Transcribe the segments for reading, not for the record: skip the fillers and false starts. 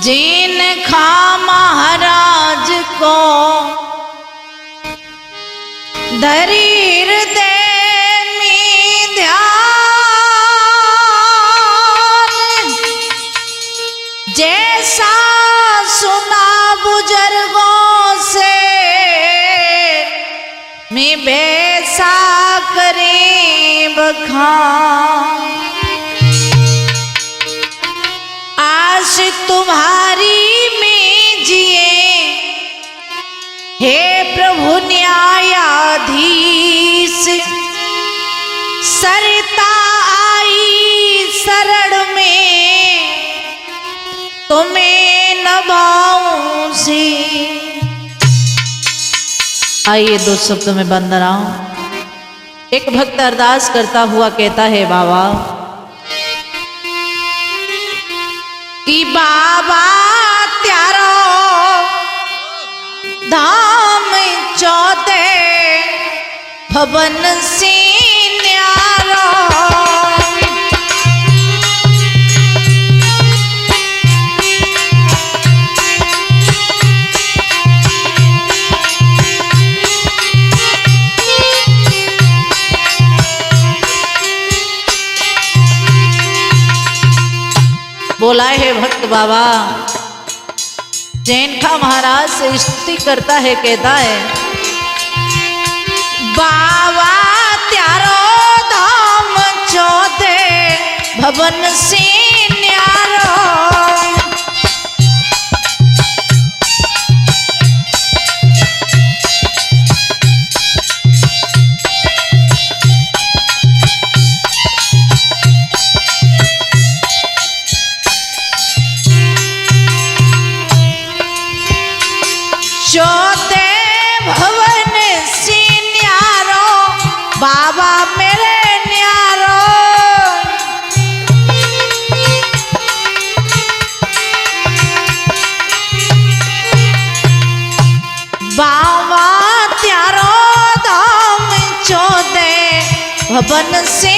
जिन खा महाराज को धरीर दे मी ध्यान, जैसा सुना बुजुर्गों से मैं वैसा करें बखान। आश तुम्हारी में जिए हे प्रभु न्यायाधीश, सरता आई शरण में तुम्हें नभाऊं सी। आइए दो शब्दों में बंद रहा हूं। एक भक्त अरदास करता हुआ कहता है बाबा कि बाबा त्यारो धाम चौथे भवन से न्यारो, बोला है भक्त बाबा। जैनखा महाराज से स्तुति करता है, कहता है बाबा त्यारो धाम चौथे भवन से न्यारो, चौथे भवन से न्यारो बाबा मेरे न्यारो, बाबा त्यारो धाम चौथे भवन से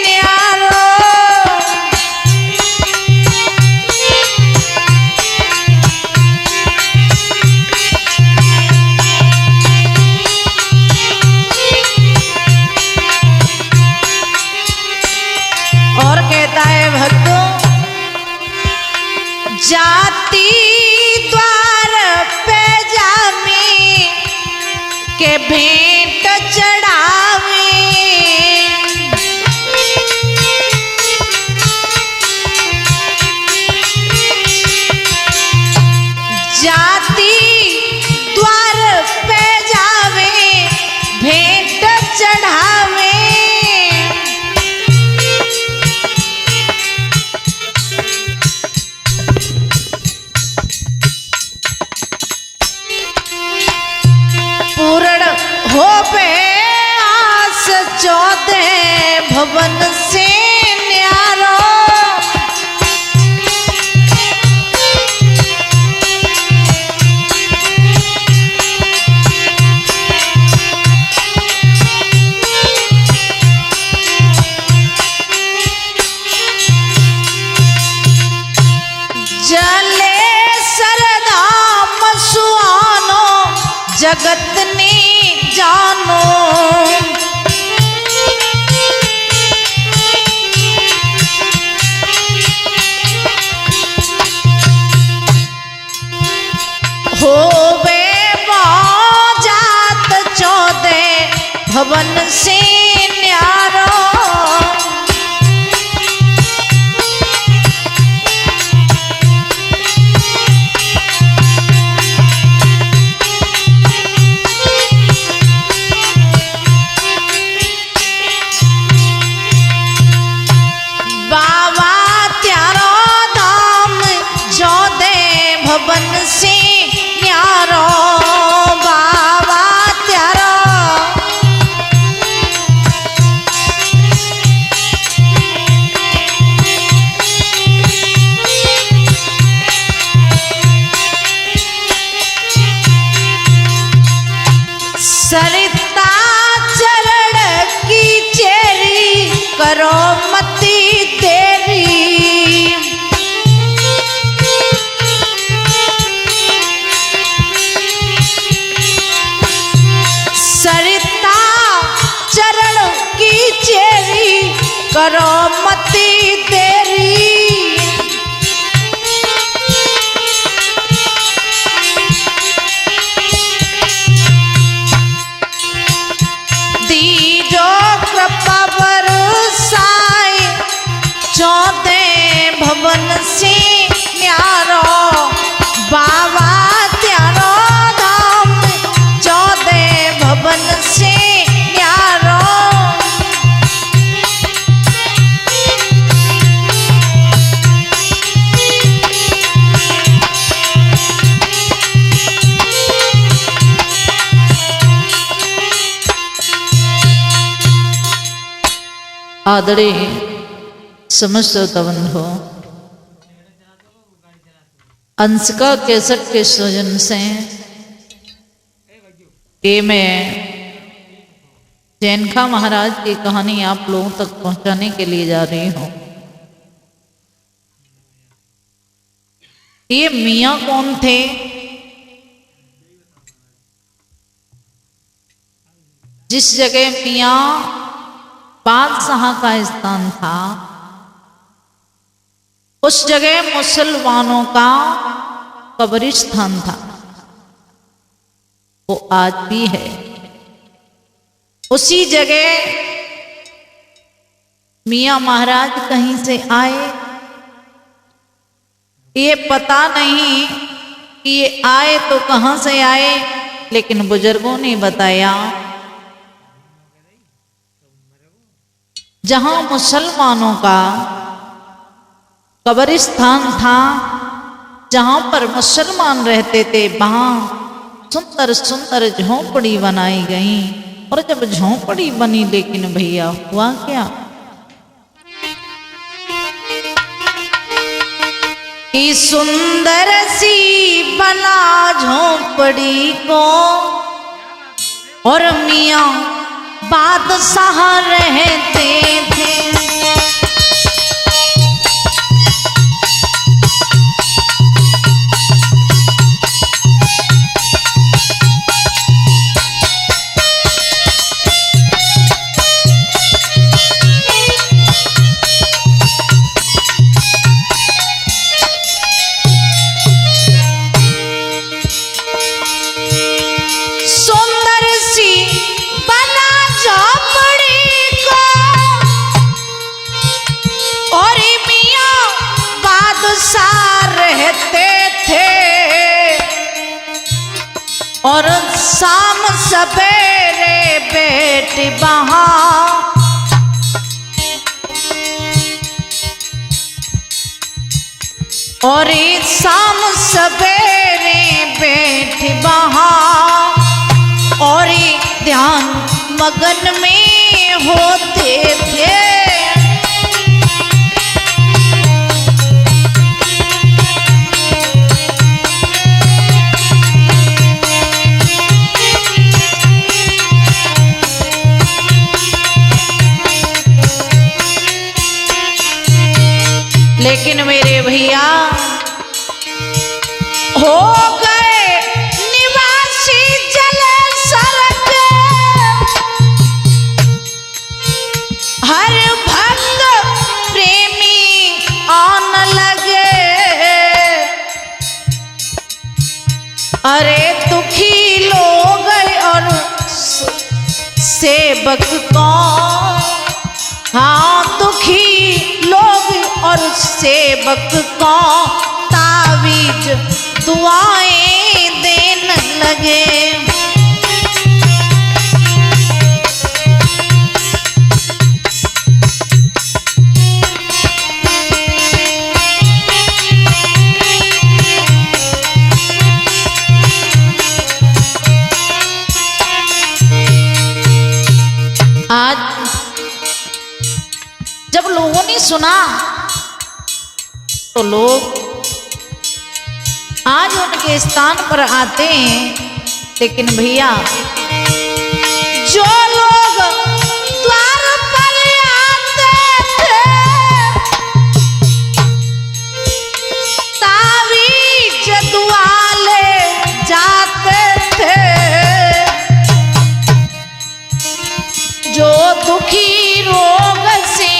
न्यारो, और कहता है भक्तों जाति द्वार पे जामी के भेंट चढ़ावी, जाति द्वार पे जावे भेंट चढ़ावे, पूर्ण हो पे आस चौथे भवन से न्यारो, जले सरधाम सुहानो जगत ने जानो, होवे जात चौथे भवन से न्यारो, बाबा त्यारो धाम चौथे भवन से न्यारो, बाबा त्यारो सरिता चरण की चेरी करो मती तेरी, करो मती देरी, दीजो कृपा बरसाए, चौथे भवन से न्यारो बाबा त्यारो धाम, चौथे भवन से न्यारो। आदरणीय समस्त बंधु, अंशिका केसट के सृजन से ये मैं जैनखा महाराज की कहानी आप लोगों तक पहुंचाने के लिए जा रही हूं। ये मियाँ कौन थे? जिस जगह मियाँ बादशाह का स्थान था, उस जगह मुसलमानों का कब्रिस्तान था। वो आज भी है। उसी जगह मियाँ महाराज कहीं से आए, ये पता नहीं कि ये आए तो कहाँ से आए, लेकिन बुजुर्गों ने बताया जहां मुसलमानों का कब्रिस्तान था, जहां पर मुसलमान रहते थे, वहां सुंदर सुंदर झोंपड़ी बनाई गई। और जब झोंपड़ी बनी, लेकिन भैया हुआ क्या कि सुंदर सी बना झोंपड़ी को, और मियाँ बादशाह रहते थे। और शाम सवेरे बेटी वहां, और शाम सवेरे बेटी वहां, और ध्यान मगन में होते थे। लेकिन मेरे भैया हो गए निवासी जल सरक, हर भक्त प्रेमी आन लगे। अरे दुखी लोग और सेवक कौन, हाँ दुखी लोग और सेवक को तावीज दुआएं देने लगे। आज जब लोगों ने सुना तो लोग आज उनके स्थान पर आते हैं। लेकिन भैया जो लोग द्वार पर आते थे, तावीज दुआ ले जाते थे। जो दुखी रोग से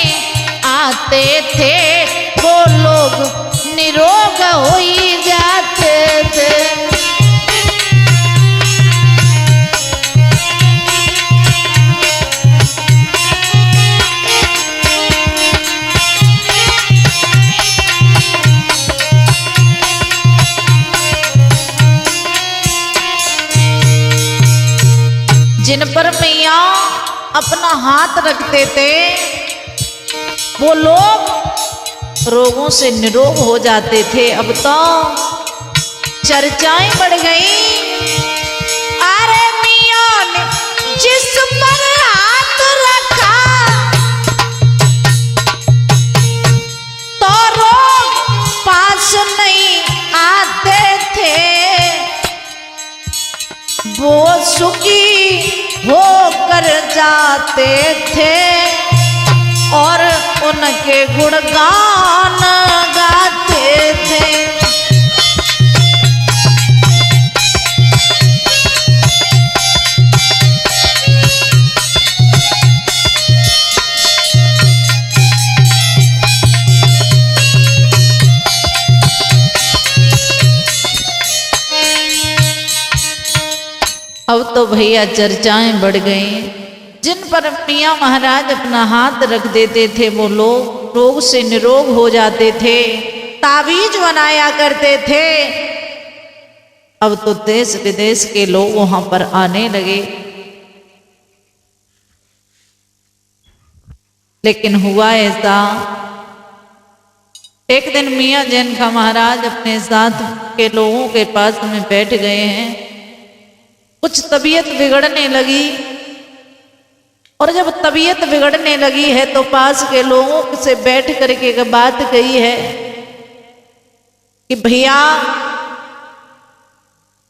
आते थे वो लोग निरोग हो ही जाते थे। जिन पर मैया अपना हाथ रखते थे वो लोग रोगों से निरोग हो जाते थे। अब तो चर्चाएं बढ़ गई। अरे मियां ने जिस पर हाथ रखा तो रोग पास नहीं आते थे। वो सुखी होकर जाते थे और उनके गुणगान गाते थे। अब तो भैया चर्चाएं बढ़ गई। जिन पर मियाँ महाराज अपना हाथ रख देते थे वो लोग रोग से निरोग हो जाते थे, ताबीज बनाया करते थे। अब तो देश विदेश के लोग वहां पर आने लगे। लेकिन हुआ ऐसा, एक दिन मियाँ जैन का महाराज अपने साथ के लोगों के पास में बैठ गए हैं। कुछ तबीयत बिगड़ने लगी और जब तबीयत बिगड़ने लगी है तो पास के लोगों से बैठ करके एक बात कही है कि भैया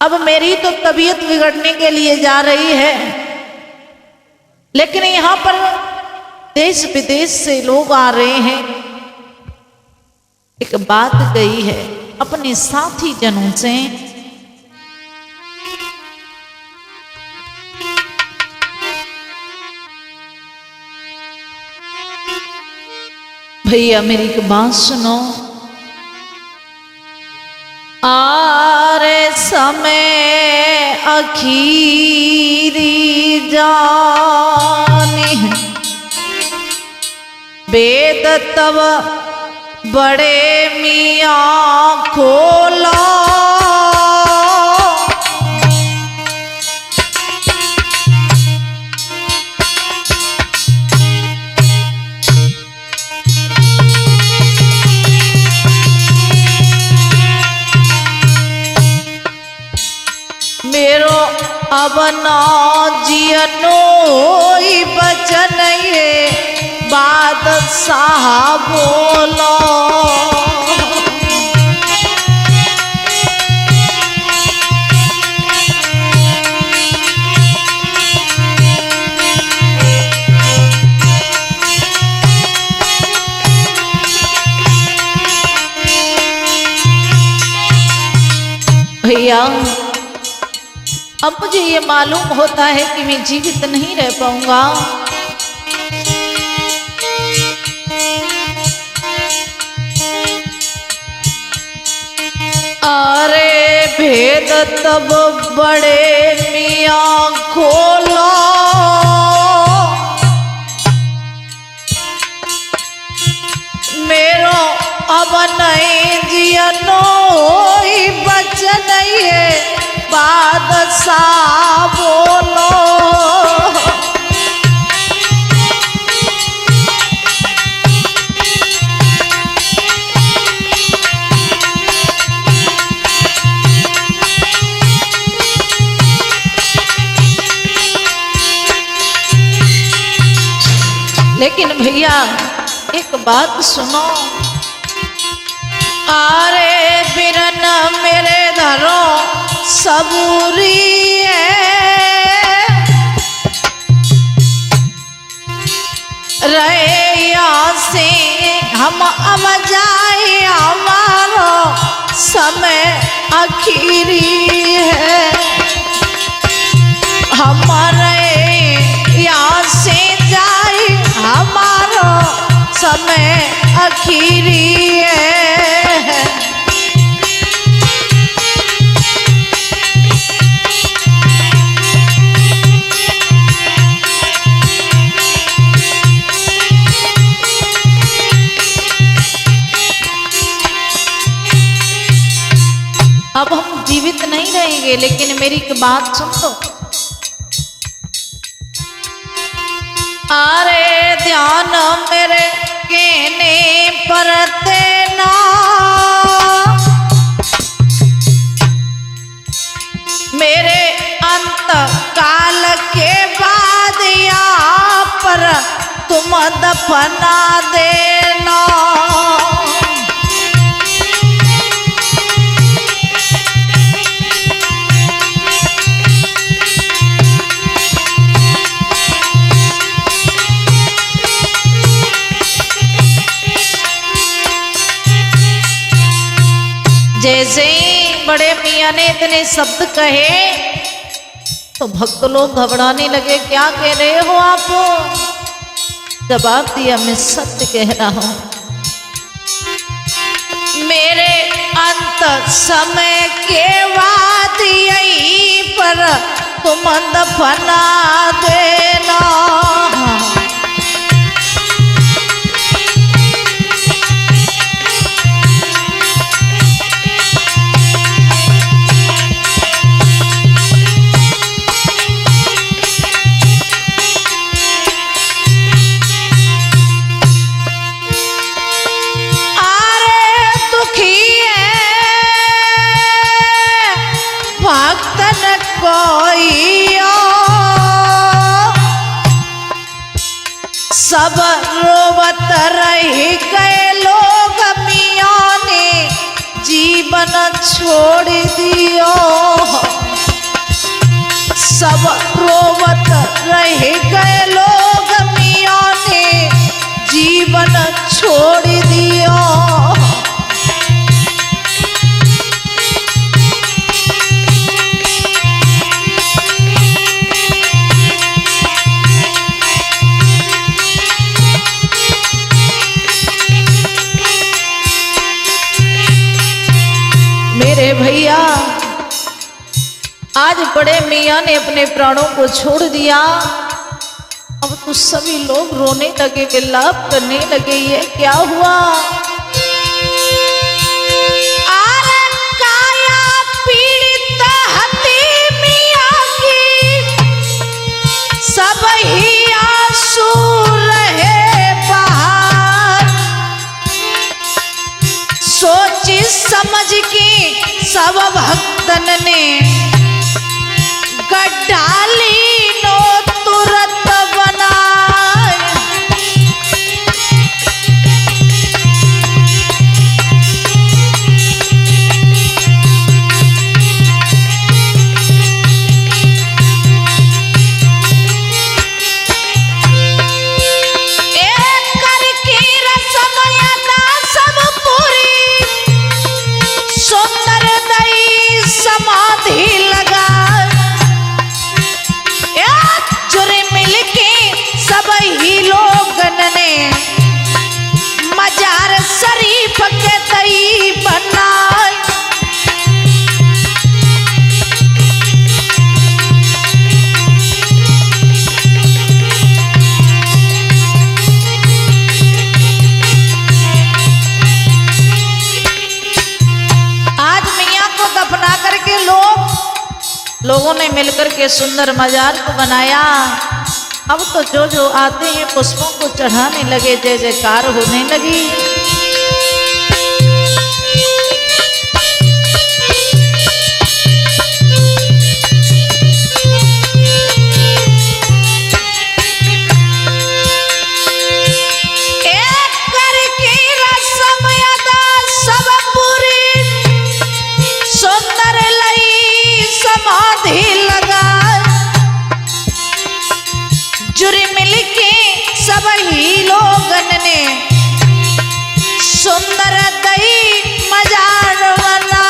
अब मेरी तो तबीयत बिगड़ने के लिए जा रही है, लेकिन यहां पर देश विदेश से लोग आ रहे हैं। एक बात कही है अपने साथी जनों से, भैया मेरी एक बात सुनो। आरे समय आखिरी जानी है, वेद तब बड़े मियाँ खोला। मेरो अब ना जियनो ही बचन ये बादशाह बोलो। भैया अब मुझे ये मालूम होता है कि मैं जीवित नहीं रह पाऊंगा। अरे भेद तब बड़े मियाँ खोलो, मेरो अब नहीं जियनो ही बचन ये बादशाह बोलो। लेकिन भैया एक बात सुनो। अरे बिरन मेरे धरो सबूरी है, रहे यहाँ से हम अब जाए हमारो समय आखिरी है। हमारे यहाँ से जाए हमारो समय आखिरी है। अब हम जीवित नहीं रहेंगे, लेकिन मेरी एक बात सुन लो। अरे ध्यान मेरे कहने पर देना, मेरे अंत काल के बाद यहाँ पर तुम दफना देना। जैसे ही बड़े मियाँ ने इतने शब्द कहे तो भक्त लोग घबराने लगे। क्या कह रहे हो आप? जवाब दिया, मैं सत्य कह रहा हूं। मेरे अंत समय के बाद यहीं पर तुम दफना देना। सब रोवत रह गए लोग, मियाँ ने जीवन छोड़ दियो। सब रोवत रह गए लोग, मियाँ ने जीवन छोड़ दियो। मेरे भैया, आज बड़े मियाँ ने अपने प्राणों को छोड़ दिया। अब तो सभी लोग रोने लगे, विलाप करने लगे। ये क्या हुआ? अरे काया पीड़ित हती मियाँ की, सब ही आंसू रहे बाहर। सोच समझ के सब भक्तन ने गड्ढाली नो तुरंत बनाए। एक करके रस्म अदा सब पूरी, सुंदर दई समाधि लगा। जुरे मिलके सब ही लोगन ने मजार शरीफ के दई बनाए। आज मियाँ को दफना करके लोगों ने मिलकर के सुंदर मजार को बनाया। अब तो जो जो आते हैं पुष्पों को चढ़ाने लगे, जय जयकार होने लगी। एक करके रस्म अदा सब पूरी, सुंदर लई समाधि लगा। जुरी मिलके सब ही लोगन ने सुंदर दई मजार बना।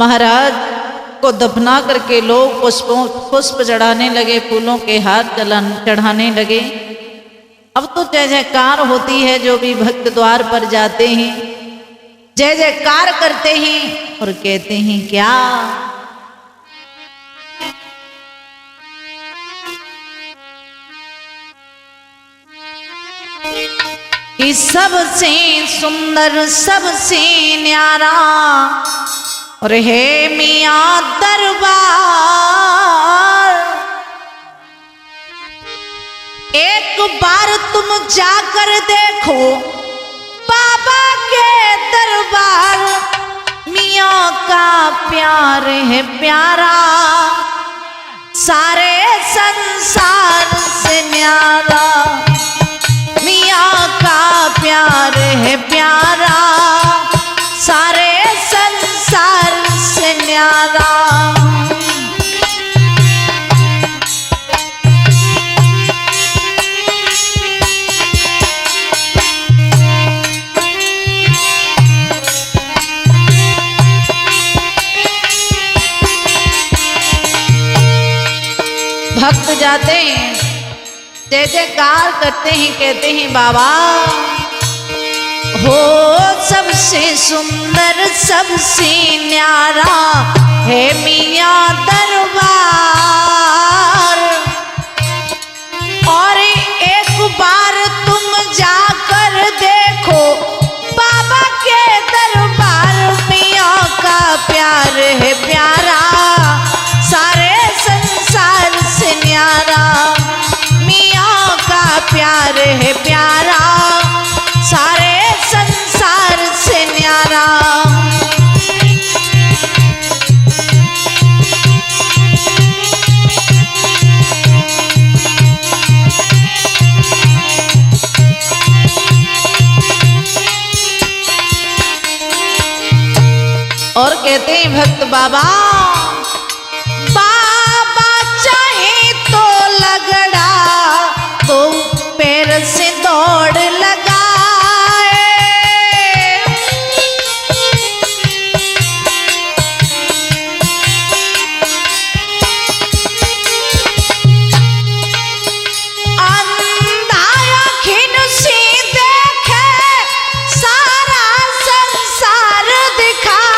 महाराज को दफना करके लोग पुष्प चढ़ाने लगे, फूलों के हार चढ़ाने लगे। अब तो जय जयकार होती है, जो भी भक्त द्वार पर जाते हैं जय जयकार करते हैं और कहते हैं क्या, कि सबसे सुंदर सबसे न्यारा और है मियां दरबार। एक बार तुम जाकर देखो बाबा के दरबार, मियां का प्यार है प्यारा, सारे संसार से न्यारा। मियां का प्यार है प्यारा, सारे संसार से न्यारा। भक्त जाते हैं, जय जयकार करते हैं, कहते हैं बाबा हो सबसे सुंदर सबसे न्यारा है मियां दरबार। और एक बार तुम जाकर देखो बाबा के दरबार, मियां का प्यार है प्यारा, सारे संसार से न्यारा। मियां का प्यार है प्यारा, सारे संसार से न्यारा। और कहते हैं भक्त बाबा, बाबा चाहे तो लगड़ा तो पैर से दौड़ लगाए। अंधा आँखिन से देखे सारा संसार दिखाए।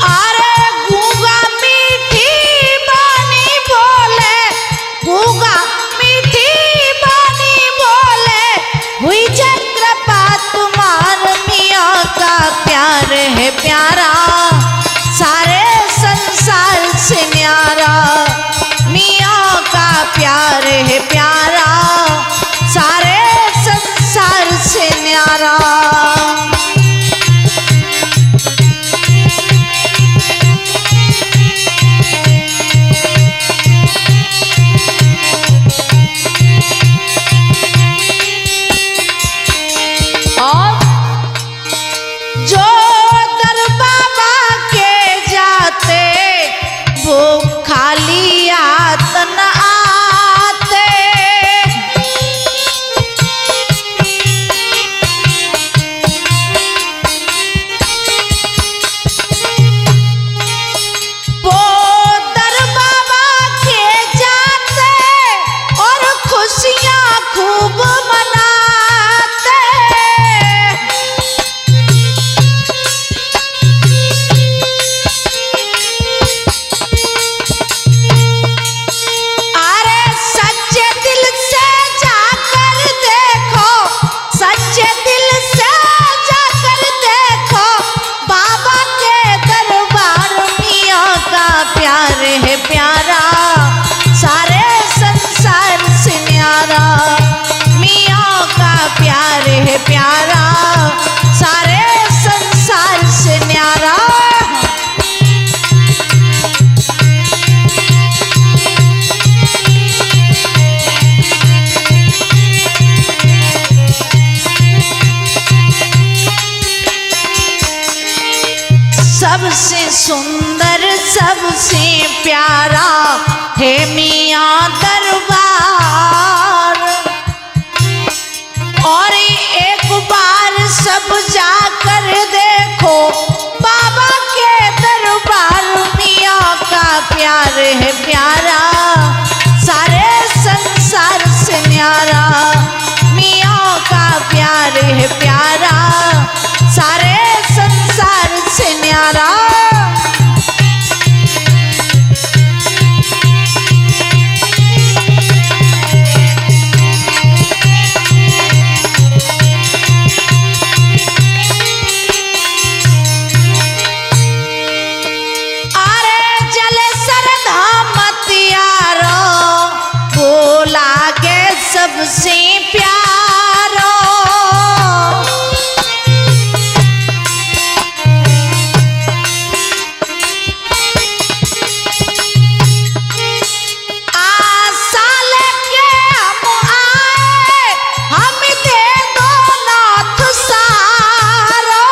अरे गूंगा मीठी बानी बोले, गूंगा मीठी बानी बोले, हुई जय कृपा तुम्हार। मियां का प्यार है प्यारा, सारे संसार से न्यारा। मियां का प्यार है प्यारा, सारे संसार से न्यारा। और जो दर बाबा के जाते वो खाली हाथ न आते। वो दर बाबा के जाते और खुशियां खूब मनाते। अरे सच्चे दिल से जाकर देखो, सच्चे दिल से जाकर देखो बाबा के दरबार। मियां का प्यार है प्यारा, सारे संसार से न्यारा। मियां का प्यार है प्यारा, सारे संसार से न्यारा। सबसे सुंदर सबसे प्यारा है मियाँ दरबार। और एक बार सब जाकर देखो बाबा के दरबार। मियाँ का प्यार है प्यारा, सारे संसार से न्यारा। मियाँ का प्यार है प्यारा, सारे संसार से न्यारा। सबसे प्यारो आशा लेके हम आए, हम दे दो नाथ सारो।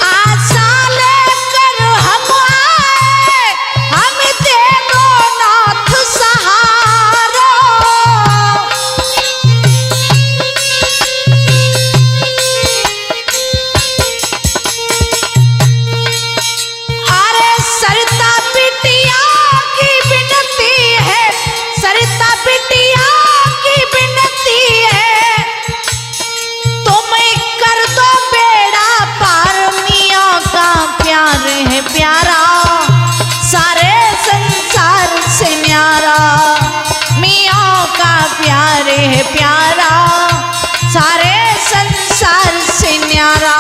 आशा लेकर हम आए, हम दे दो नाथ सहारो। अरे सरिता बिटिया की विनती है, सरिता बिटिया की विनती है, तुम कर दो बेड़ा पार। मियाँ का प्यार है प्यारा, सारे संसार से न्यारा। मियाँ का प्यार है प्यारा, सारे संसार से न्यारा।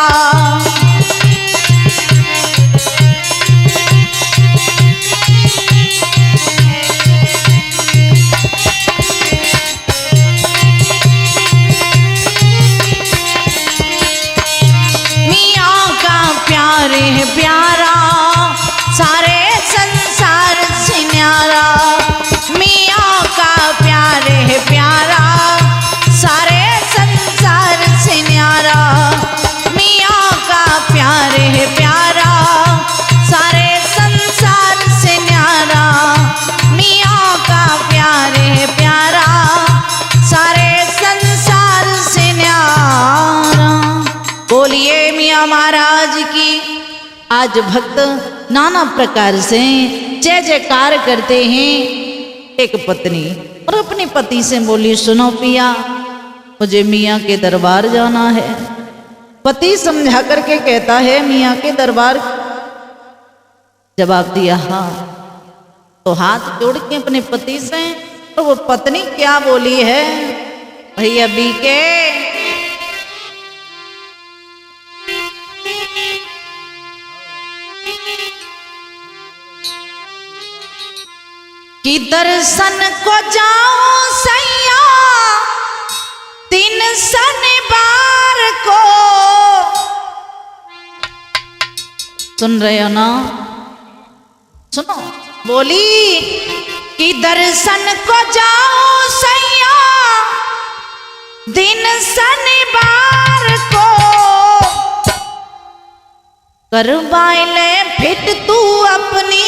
मियाँ का प्यार है प्यारा, सारे संसार से न्यारा। मियाँ का प्यार है प्यारा, सारे संसार से न्यारा। मियाँ का प्यार है प्यारा, सारे संसार से न्यारा। मियाँ का प्यार है प्यारा, सारे संसार से न्यारा। बोलिए मियाँ महाराज की। आज भक्त नाना प्रकार से जय जयकार करते हैं। एक पत्नी और अपने पति से बोली, सुनो पिया, मुझे मियाँ के दरबार जाना है। पति समझा करके कहता है, मियाँ के दरबार? जवाब दिया हाँ। तो हाथ जोड़ के अपने पति से, तो वो पत्नी क्या बोली है, भैया बीके कि दर्शन को जाओ सैया दिन शनिवार को। सुन रहे हो ना? सुनो। बोली कि दर्शन को जाओ सैया दिन शनिवार को। करवाई ले फिट तू अपनी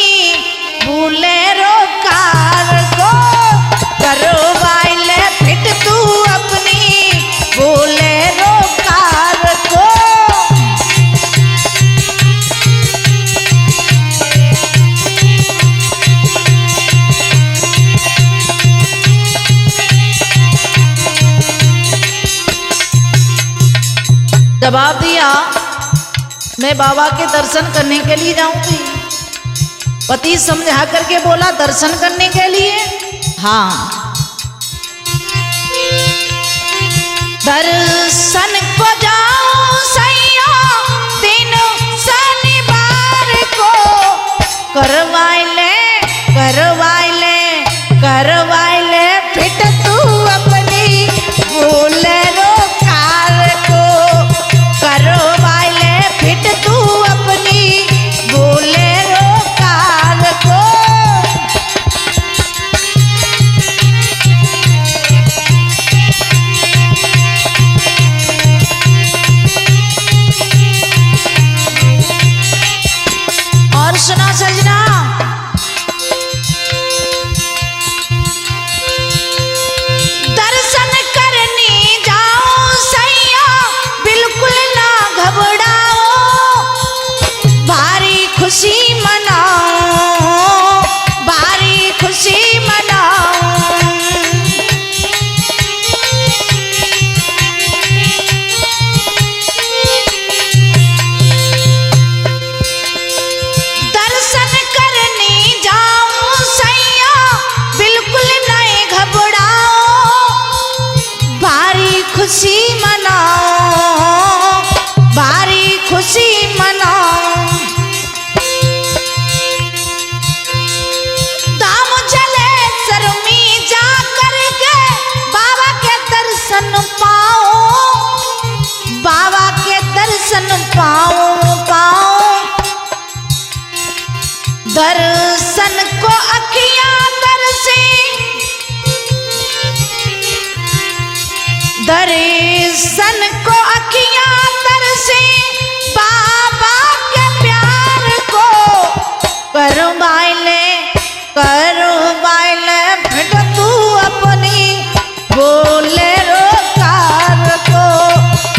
बोलेरो कार को। करवाई ले फिट तू अपनी बोलेरो कार को। जवाब दिया, मैं बाबा के दर्शन करने के लिए जाऊंगी। पति समझा करके बोला, दर्शन करने के लिए? हाँ। दर्शन को जाओ सैया दिन शनिवार को। करवाई ले करवाई ले करवाई ले फिट तू अपनी बोलेरो कार को। करवाई ले फिट तू अपनी बोलेरो कार को। दर्शन को अखियां तरसे, दर्शन को अखियां तरसे, बाबा के प्यार को करो बाइले, करो बाइले फिट तू अपनी बोले रो कार को,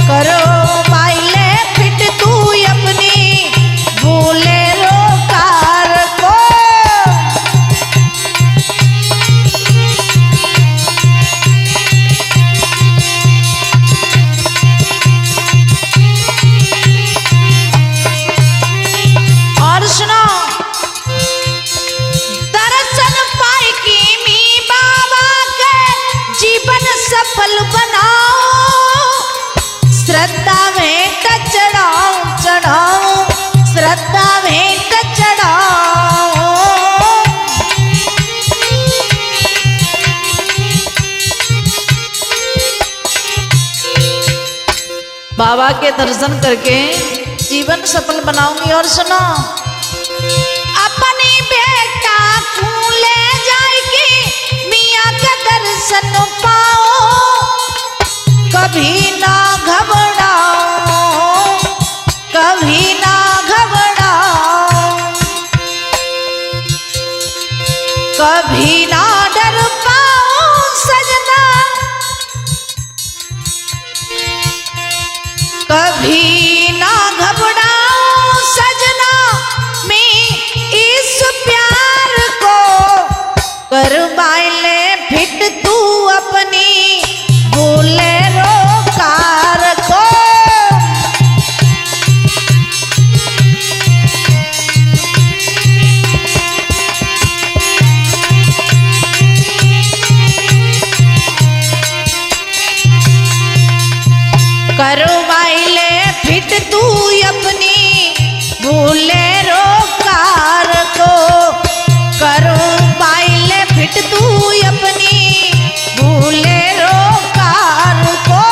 करो बाइले फिट तू अपनी बोले रो कार को। और सुनो, दर्शन पाए कि मी बाबा के जीवन सफल बनाओ, श्रद्धा भेंट चढ़ाओ चढ़ाओ, श्रद्धा भेंट चढ़ाओ। बाबा के दर्शन करके जीवन सफल बनाऊंगी। और सुनो, अपनी बेटा को ले जाएगी, मियाँ का दर्शन पाओ, कभी ना घबराओ, कभी ना घबराओ, कभी ना डर पाओ सजना, कभी ना घबराओ सजना, मैं इस प्यार को कर बाइले फिट तू अपनी बोले रो कार को। करो बाइले फिट तू अपनी बोले रो कार को, करो बाइले फिट तू अपनी बोले रो कार को।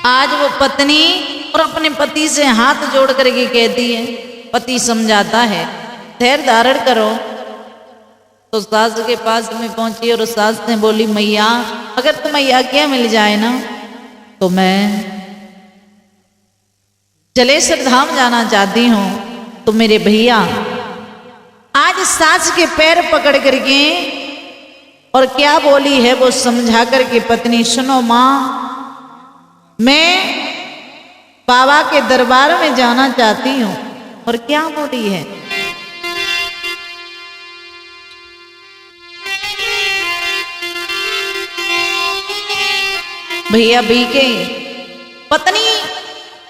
आज वो पत्नी और अपने पति से हाथ जोड़ करके कहती है, पति समझाता है धैर्य धारण करो। तो सास के पास में पहुंची और सास ने बोली, मैया अगर तुम्हें आज्ञा मिल जाए ना तो मैं जलेश्वर धाम जाना चाहती हूँ। तो मेरे भैया आज सास के पैर पकड़ करके और क्या बोली है वो समझा करके पत्नी, सुनो माँ, मैं बाबा के दरबार में जाना चाहती हूँ। और क्या बोली है, भैया बीके पत्नी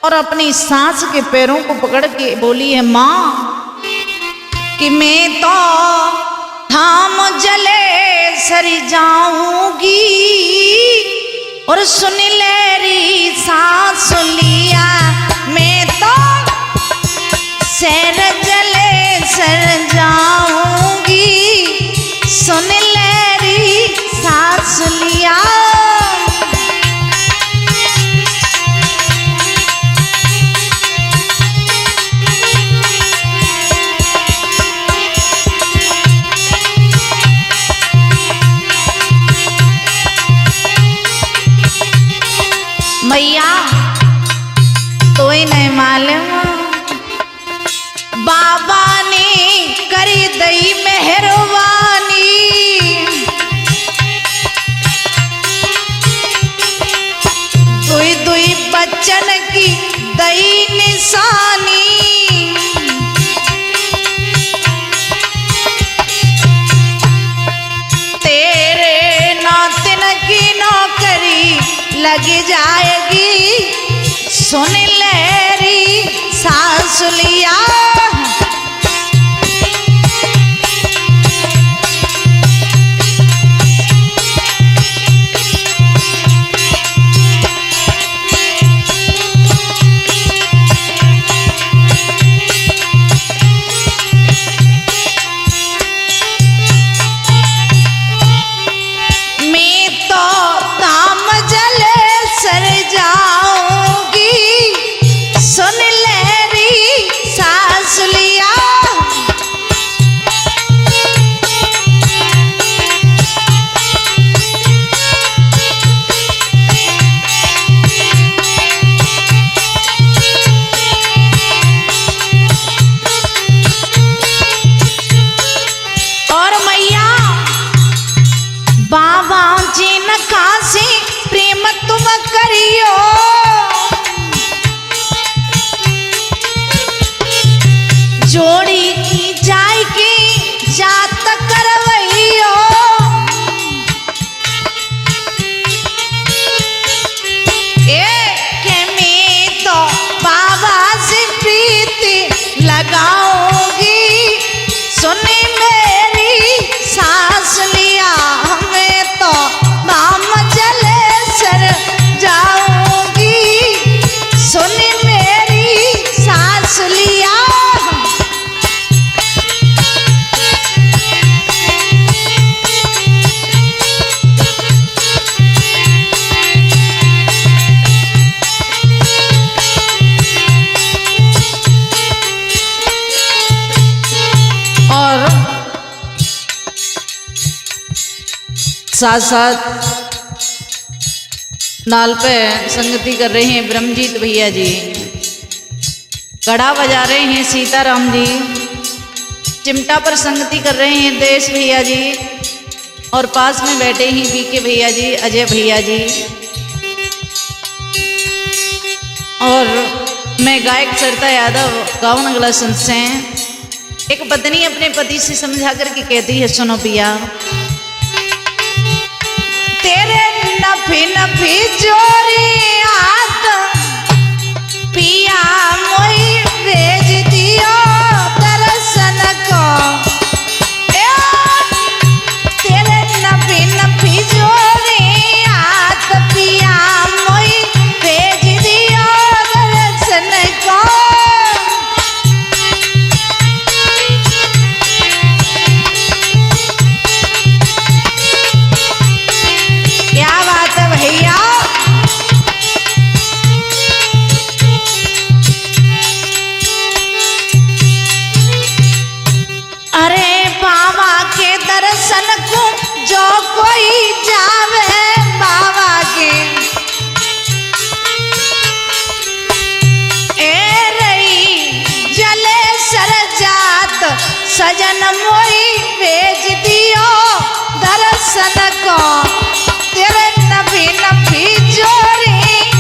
और अपनी सास के पैरों को पकड़ के बोली है, माँ कि मैं तो धाम जलेश्वर जाऊंगी और सुन लेरी सांस लिया, मैं तो शहर जलेश्वर जाऊंगी, सुन लेरी सांस लिया। मैया तो ही नहीं मालूम, बाबा ने करी दई मेहरबानी, दुई दुई बच्चन की दई निशानी, तेरे नातिन की नौकरी लग जाएगी, सुन लेरी सांस लिया। बाबा जी न काशी प्रेम तुम करियो, जोड़ी की जाय की जात करवैयो, एक में तो बाबा से प्रीति लगाऊंगी, सुने मेरी सांस लिया मैं तो नाम जले सर जाऊंगी, सुने मेरी सांस लिया। और साथ साथ नाल पे संगति कर रहे हैं ब्रह्मजीत भैया जी, कड़ा बजा रहे हैं सीताराम जी, चिमटा पर संगति कर रहे हैं देश भैया जी, और पास में बैठे ही बीके भैया जी, अजय भैया जी। और मैं गायक सरिता यादव गावन अगला संत से। एक पत्नी अपने पति से समझा करके कहती है, सुनो पिया, तेरे नफी नफी चोरी हाथ पिया मोई भेज दियो दर्शन को, तेरे नफी नफी चोरी हाथ पिया मोई भेज दियो दर्शन को। क्या बात है भैया। अरे बाबा के दर्शन को जो कोई जावे, बाबा के ए रही जले सर जात सजन मोई भेज दियो दर्शन को, तेरे नफी नफी जोरी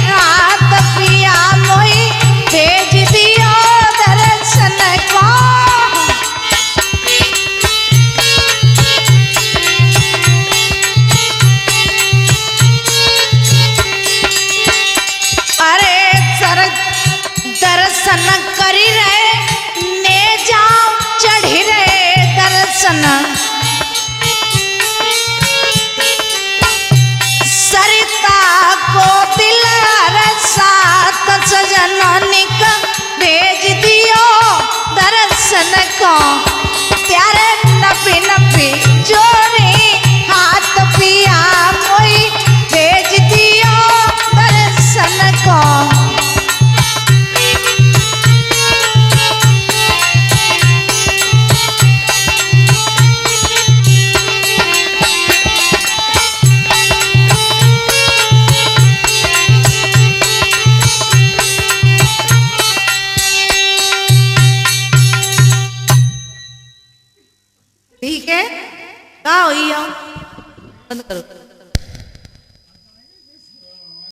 हाथ पिया मोई भेज दियो दर्शन को। अरे सर दर्शन करी रहे ने जाओ चढ़ी रहे दर्शन, सरिता को दिल सात सजननिक भेज दियो दर्शन को, त्यारे नफी नफी जोड़ी हाथ पिया मोई भेज दियो दर्शन को। ठीक है, का हुई बंद करो।